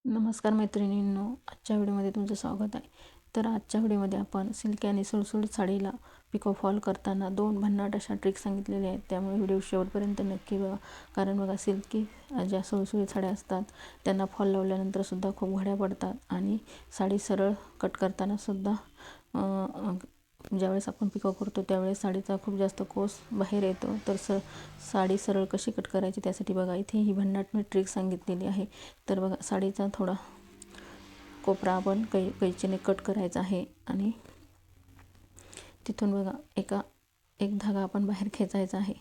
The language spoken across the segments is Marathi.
नमस्कार मैत्रिणींनो, आजच्या व्हिडिओमध्ये तुमचं स्वागत आहे. तर आजच्या व्हिडिओमध्ये आपण सिल्की आणि सुळसुळीत साडीला पिको फॉल करताना 2 भन्नाट अशा ट्रिक सांगितलेल्या आहेत. त्यामुळे व्हिडिओ शेवटपर्यंत नक्की बघा. कारण बघा, सिल्की ज्या सुळसुळीत साड्या असतात त्यांना फॉल लावल्यानंतर सुद्धा खूप घड्या पडतात आणि साडी सरळ कट करताना सुद्धा ज्यावेळेस आपण पिको करतो त्यावेळेस साडीचा खूप जास्त कोस बाहेर येतो. तर साडी सरळ कशी कट करायची त्यासाठी बघा इथे ही भन्नाट मी ट्रिक सांगितलेली आहे. तर बघा, साडीचा थोडा कोपरा आपण कैचीने कट करायचा आहे आणि तिथून बघा एक धागा आपण बाहेर खेचायचा आहे.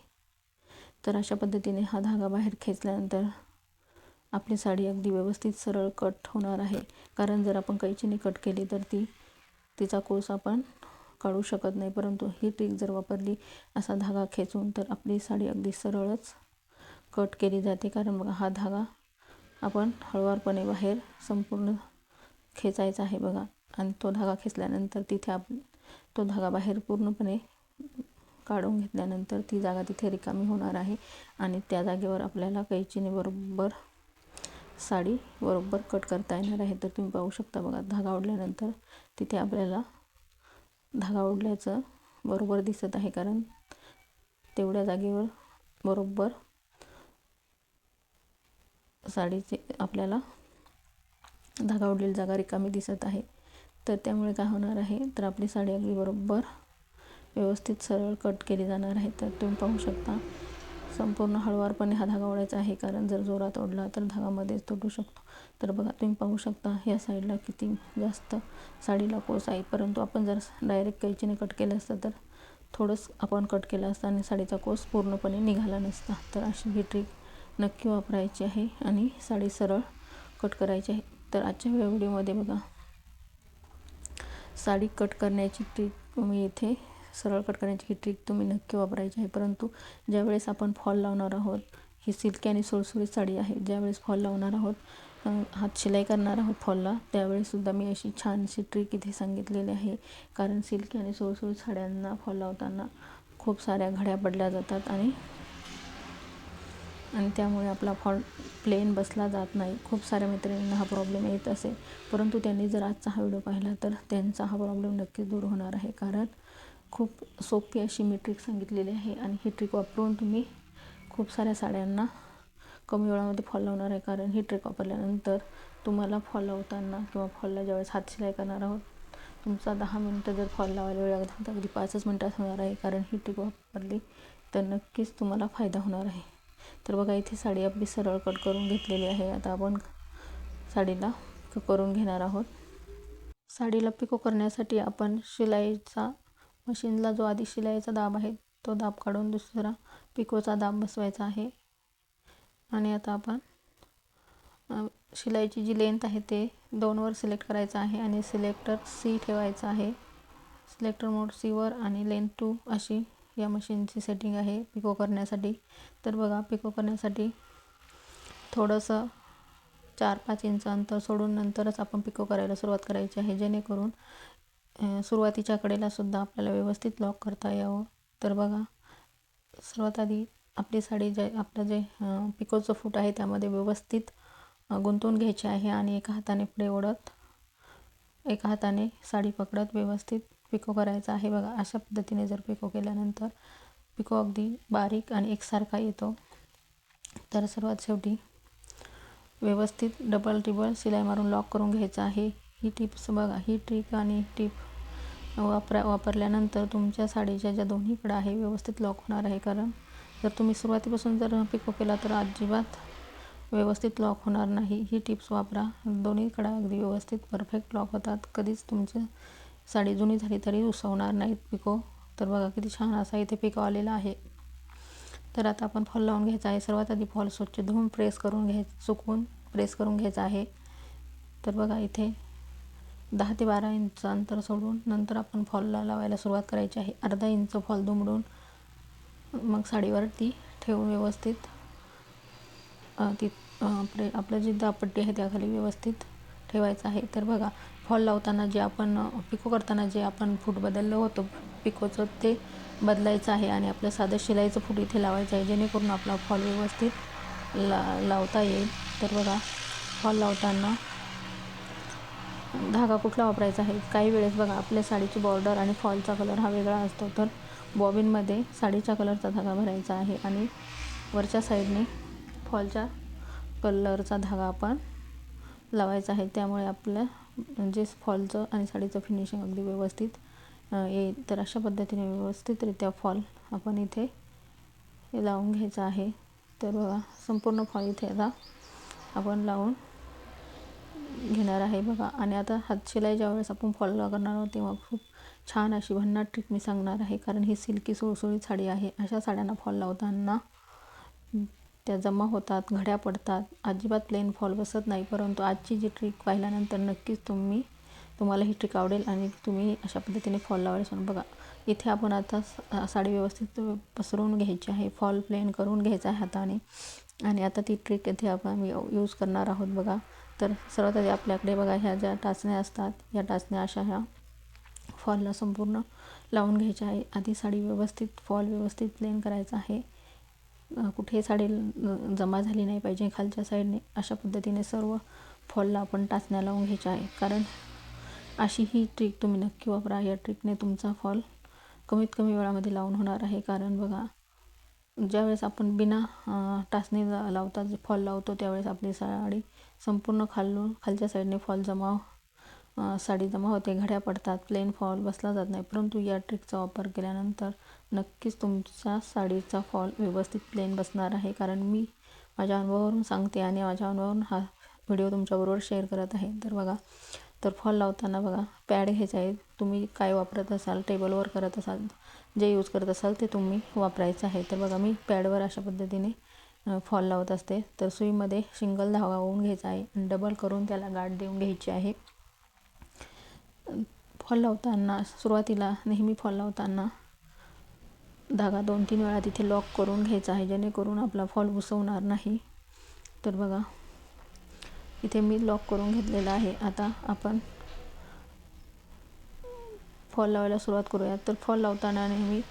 तर अशा पद्धतीने हा धागा बाहेर खेचल्यानंतर आपली साडी अगदी व्यवस्थित सरळ कट होणार आहे. कारण जर आपण कैचीने कट केली तर तिचा कोस आपण काढू शकत नाही. परंतु ही ट्रिक जर वापरली असा धागा खेचून तर आपली साडी अगदी सरळच कट केली जाते. कारण बघा, हा धागा आपण हळुवारपणे बाहेर संपूर्ण खेचायचा आहे बघा. आणि तो धागा खेचल्यानंतर तिथे तो धागा बाहेर पूर्णपणे काढून घेतल्यानंतर ती जागा तिथे रिकामी होणार आहे आणि त्या जागेवर आपल्याला कैचीने साडी बरोबर कट करता येणार आहे. तर तुम्ही पाहू शकता बघा, धागा ओढल्यानंतर तिथे आपल्याला धागा ओढल्याचं बरोबर दिसत आहे. कारण तेवढ्या जागेवर बरोबर साडीचे आपल्याला धागा ओढलेली जागा रिकामी दिसत आहे. तर त्यामुळे काय होणार आहे, तर आपली साडी अगदी बरोबर व्यवस्थित सरळ कट केली जाणार आहे. तर तुम्ही पाहू शकता, संपूर्ण हळुवारपणे हा धागा ओढायचा आहे. कारण जर जोरात ओढला तर धागा मध्येच तुटू शकतो. तर बघा, तुम्ही पाहू शकता या साईडला किती जास्त साडीला कोस आहे. परंतु आपण जर डायरेक्ट कैचीने कट केलं असतं तर थोडंच आपण कट केलं असतं आणि साडीचा कोस पूर्णपणे निघाला नसता. तर अशी ही ट्रिक नक्की वापरायची आहे आणि साडी सरळ कट करायची आहे. तर आजच्या व्हिडिओमध्ये बघा, साडी कट करण्याची ट्रिक तुम्ही इथे सरळ कट करण्याची ही ट्रिक तुम्ही नक्की वापरायची आहे. परंतु ज्यावेळेस आपण फॉल लावणार आहोत, ही सिल्की आणि सुळसुळीत साडी आहे, ज्यावेळेस फॉल लावणार आहोत, हात शिलाई करणार आहोत फॉलला, त्यावेळेससुद्धा मी अशी छानशी ट्रिक इथे सांगितलेली आहे. कारण सिल्की आणि सुळसुळीत साड्यांना फॉल लावताना खूप साऱ्या घड्या पडल्या जातात आणि त्यामुळे आपला फॉल प्लेन बसला जात नाही. खूप साऱ्या मैत्रिणींना हा प्रॉब्लेम येत असेल, परंतु त्यांनी जर आजचा हा व्हिडिओ पाहिला तर त्यांचा हा प्रॉब्लेम नक्कीच दूर होणार आहे. कारण खूप सोपी अशी मी ट्रिक सांगितलेली आहे आणि ही ट्रिक वापरून तुम्ही खूप साऱ्या साड्यांना कमी वेळामध्ये फॉल लावणार आहे. कारण ही ट्रिक वापरल्यानंतर तुम्हाला फॉल लावताना किंवा फॉलला ज्यावेळेस हात शिलाई करणार आहोत, तुमचा 10 मिनटं जर फॉल लावायला वेळ लागला तर अगदी 5च मिनटात होणार आहे. कारण ही ट्रिक वापरली तर नक्कीच तुम्हाला फायदा होणार आहे. तर बघा, इथे साडी आपली सरळ कट करून घेतलेली आहे. आता आपण साडीला पिको करून घेणार आहोत. साडीला पिको करण्यासाठी आपण शिलाईचा मशीनला जो आधी शिलाईचा दाब आहे तो दाब काढून दुसरा पिकोचा दाब बसवायचा आहे. आणि आता आपण शिलाईची जी लेंथ आहे ते 2वर सिलेक्ट करायचं आहे आणि सिलेक्टर C ठेवायचा आहे. सिलेक्टर मोड Cवर आणि लेंथ 2 अशी या मशीनची सेटिंग आहे पिको करण्यासाठी. तर बघा, पिको करण्यासाठी थोडंसं 4-5 इंच अंतर सोडून नंतरच आपण पिको करायला सुरुवात करायची आहे, जेणेकरून सुरुवातीच्या कडेला सुद्धा आपल्याला व्यवस्थित लॉक करता यावं. तर बघा, सर्वात आधी आपली साडी आपलं जे पिकोचं फूट आहे त्यामध्ये व्यवस्थित गुंतवून घ्यायचे आहे आणि एका हाताने पुढे ओढत एका हाताने साडी पकडत व्यवस्थित पिको करायचा आहे. बघा, अशा पद्धतीने जर पिको केल्यानंतर पिको अगदी बारीक आणि एकसारखा येतो. तर सर्वात शेवटी व्यवस्थित डबल टिबल शिलाई मारून लॉक करून घ्यायचं आहे. ही टिप्स बघा, ही ट्रिक आणि टिप वापरल्यानंतर तुमच्या साडीच्या ज्या दोन्ही कडा आहे व्यवस्थित लॉक होणार आहे. कारण जर तुम्ही सुरुवातीपासून जर पिको केला तर अजिबात व्यवस्थित लॉक होणार नाही. ही टिप्स वापरा, दोन्ही कडा अगदी व्यवस्थित परफेक्ट लॉक होतात. कधीच तुमची साडी जुनी झाली तरी उसवणार नाहीत पिको. तर बघा, किती छान असा इथे पिको आलेला आहे. तर आता आपण फॉल लावून घ्यायचा आहे. सर्वात आधी फॉल स्वच्छ धुवून सुकवून प्रेस करून घ्यायचा आहे. तर बघा, इथे 10 ते 12 इंच अंतर सोडून नंतर आपण फॉलला लावायला सुरुवात करायची आहे. अर्धा इंच फॉल दुमडून मग साडीवरती ठेवून व्यवस्थित आपलं जी दाबपट्टी आहे त्याखाली व्यवस्थित ठेवायचं आहे. तर बघा, फॉल लावताना जे आपण पिको करताना जे आपण फूट बदललं होतं पिकोचं ते बदलायचं आहे आणि आपलं साधं शिलाईचं फूट इथे लावायचं आहे, जेणेकरून आपला फॉल व्यवस्थित लावता येईल. तर बघा, फॉल लावताना धागा कुठला वापरायचा आहे. काही वेळेस बघा आपल्या साडीची बॉर्डर आणि फॉलचा कलर हा वेगळा असतो, तर बॉबिनमध्ये साडीच्या कलरचा धागा भरायचा आहे आणि वरच्या साईडने फॉलच्या कलरचा धागा आपण लावायचा आहे. त्यामुळे आपलं जे फॉलचं आणि साडीचं फिनिशिंग अगदी व्यवस्थित येईल. तर अशा पद्धतीने व्यवस्थितरित्या फॉल आपण इथे लावून घ्यायचा आहे. तर बघा संपूर्ण फॉल इथे आता आपण लावून घेणार आहे बघा. आणि आता हातशिलाई ज्यावेळेस आपण फॉल करणार आहोत तेव्हा खूप छान अशी भन्नाट ट्रिक मी सांगणार आहे, कारण ही सिल्की सुळसुळीत साडी आहे. अशा साड्यांना फॉल लावताना त्या जमा होतात, घड्या पडतात, अजिबात प्लेन फॉल बसत नाही. परंतु आजची जी ट्रिक पाहिल्यानंतर नक्कीच तुम्हाला ही ट्रिक आवडेल आणि तुम्ही अशा पद्धतीने फॉल लावायला सांगा. बघा इथे आपण आता साडी व्यवस्थित पसरवून घ्यायची आहे, फॉल प्लेन करून घ्यायचा आहे हाताने. आणि आता ती ट्रिक इथे आपण यूज करणार आहोत बघा. तर सर्वात आधी आपल्याकडे बघा ह्या ज्या टाचण्या असतात, या टाचण्या अशा ह्या फॉलला संपूर्ण लावून घ्यायच्या आहे. आधी साडी व्यवस्थित फॉल व्यवस्थित प्लेन करायचा आहे, कुठे साडी जमा झाली नाही पाहिजे खालच्या साईडने. अशा पद्धतीने सर्व फॉलला आपण टाचण्या लावून घ्यायच्या आहे, कारण अशी ही ट्रिक तुम्ही नक्की वापरा. या ट्रिकने तुमचा फॉल कमीत कमी वेळामध्ये लावून होणार आहे. कारण बघा ज्यावेळेस आपण बिना टाचणी लावता जे फॉल लावतो त्यावेळेस आपली साडी संपूर्ण खालच्या साईडने फॉल साडी जमा होते, घड्या पडतात, प्लेन फॉल बसला जात नाही. परंतु या ट्रिकचा वापर केल्यानंतर नक्कीच तुमच्या साडीचा फॉल व्यवस्थित प्लेन बसणार आहे. कारण मी माझ्या अनुभवावरून सांगते आणि माझ्या अनुभवावरून हा व्हिडिओ तुमच्याबरोबर शेअर करत आहे. तर बघा, तर फॉल लावताना बघा पॅड घ्यायचा आहे. तुम्ही काय वापरत असाल, टेबलवर करत असाल, जे यूज करत असाल ते तुम्ही वापरायचं आहे. तर बघा मी पॅडवर अशा पद्धतीने फॉल लावत असते. तर सुईमध्ये सिंगल धागा होऊन घ्यायचा आहे आणि डबल करून त्याला गाठ देऊन घ्यायची आहे. फॉल लावताना सुरुवातीला नेहमी फॉल लावताना धागा 2-3 वेळा तिथे लॉक करून घ्यायचा आहे, जेणेकरून आपला फॉल उसवणार नाही. तर बघा इथे मी लॉक करून घेतलेला आहे. आता आपण फॉल लावायला सुरुवात करूयात. तर फॉल लावताना नेहमी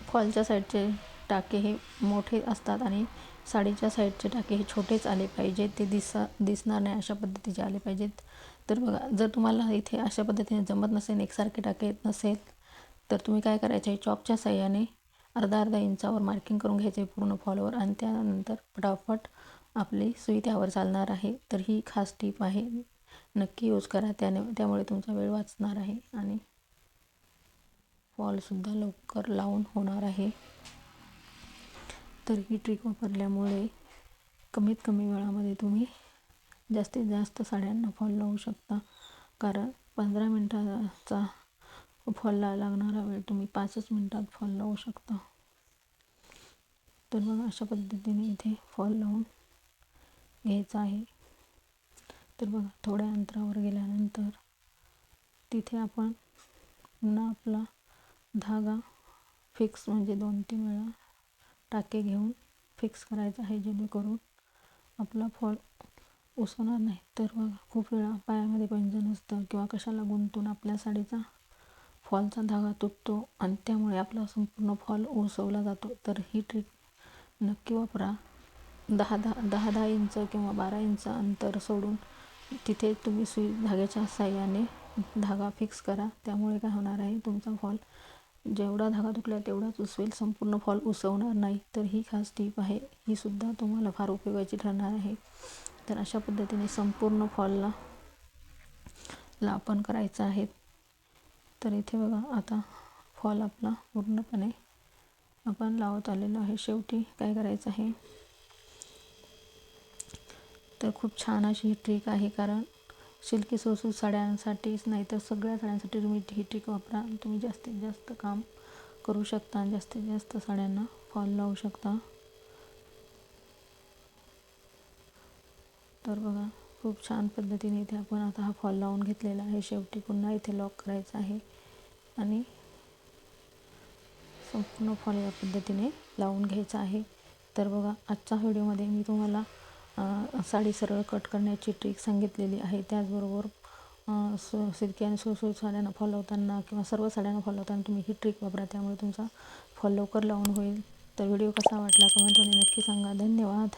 फॉलच्या साईडचे टाके हे मोठे असतात आणि साडीच्या साईडचे टाके हे छोटेच आले पाहिजेत, ते दिसणार नाही अशा पद्धतीचे आले पाहिजेत. तर बघा जर तुम्हाला इथे अशा पद्धतीने जमत नसेल, एकसारखे टाके येत नसेल, तर तुम्ही काय करायचं आहे, चॉकच्या साह्याने अर्धा इंचावर मार्किंग करून घ्यायचं आहे पूर्ण फॉलवर आणि त्यानंतर पटापट आपली सुई त्यावर चालणार आहे. तर ही खास टीप आहे, नक्की यूज करा. त्यामुळे तुमचा वेळ वाचणार आहे आणि फॉलसुद्धा लवकर लावून होणार आहे. तर ही ट्रिक वापरल्यामुळे कमीत कमी वेळामध्ये तुम्ही जास्तीत जास्त साड्यांना फॉल लावू शकता. कारण 15 मिनटाचा फॉलला लागणारा वेळ तुम्ही 5च मिनटात फॉल लावू शकता. तर मग अशा पद्धतीने इथे फॉल लावून घ्यायचा आहे. तर बघा थोड्या अंतरावर गेल्यानंतर तिथे आपण पुन्हा आपला धागा फिक्स म्हणजे 2-3 वेळा टाके घेऊन फिक्स करायचा आहे, जेणेकरून आपला फॉल उसवणार नाही. तर बघा खूप वेळा पायामध्ये पैंजण असतं किंवा कशाला गुंतून आपल्या साडीचा फॉलचा धागा तुटतो आणि त्यामुळे आपला संपूर्ण फॉल उसवला जातो. तर ही ट्रिक नक्की वापरा. 10 इंच किंवा 12 इंच अंतर सोडून तिथे तुम्ही सुई धाग्याच्या साह्याने धागा फिक्स करा. त्यामुळे काय होणार आहे, तुमचा फॉल जेवढा धागा तुटला तेवढाच उसवेल, संपूर्ण फॉल उसवणार नाही. तर ही खास टीप आहे, ही सुद्धा तुम्हाला फार उपयोगाची ठरणार आहे. तर अशा पद्धतीने संपूर्ण फॉलला आपण करायचं आहे. तर इथे बघा आता फॉल आपला पूर्णपणे आपण लावत आलेलो आहे. शेवटी काय करायचं आहे, तर खूप छान अशी ही ट्रिक आहे. कारण सिल्की सुळसुळीत साड्यांसाठीच नाही तर सगळ्या साड्यांसाठी तुम्ही ही ट्रिक वापरा. तुम्ही जास्तीत जास्त काम करू शकता आणि जास्तीत जास्त साड्यांना फॉल लावू शकता. तर बघा खूप छान पद्धतीने इथे आपण आता हा फॉल लावून घेतलेला आहे. शेवटी पुन्हा इथे लॉक करायचं आहे आणि संपूर्ण फॉल या पद्धतीने लावून घ्यायचा आहे. तर बघा आजच्या व्हिडिओमध्ये मी तुम्हाला साडी सरळ कट करण्याची ट्रिक सांगितलेली आहे. त्याचबरोबर सिल्की आणि सुळसुळीत साड्यांना फॉल लावताना किंवा सर्व साड्यांना फॉल लावताना तुम्ही ही ट्रिक वापरा, त्यामुळे तुमचा फॉल लवकर लावून होईल. तर व्हिडिओ कसा वाटला कमेंटमध्ये नक्की सांगा. धन्यवाद.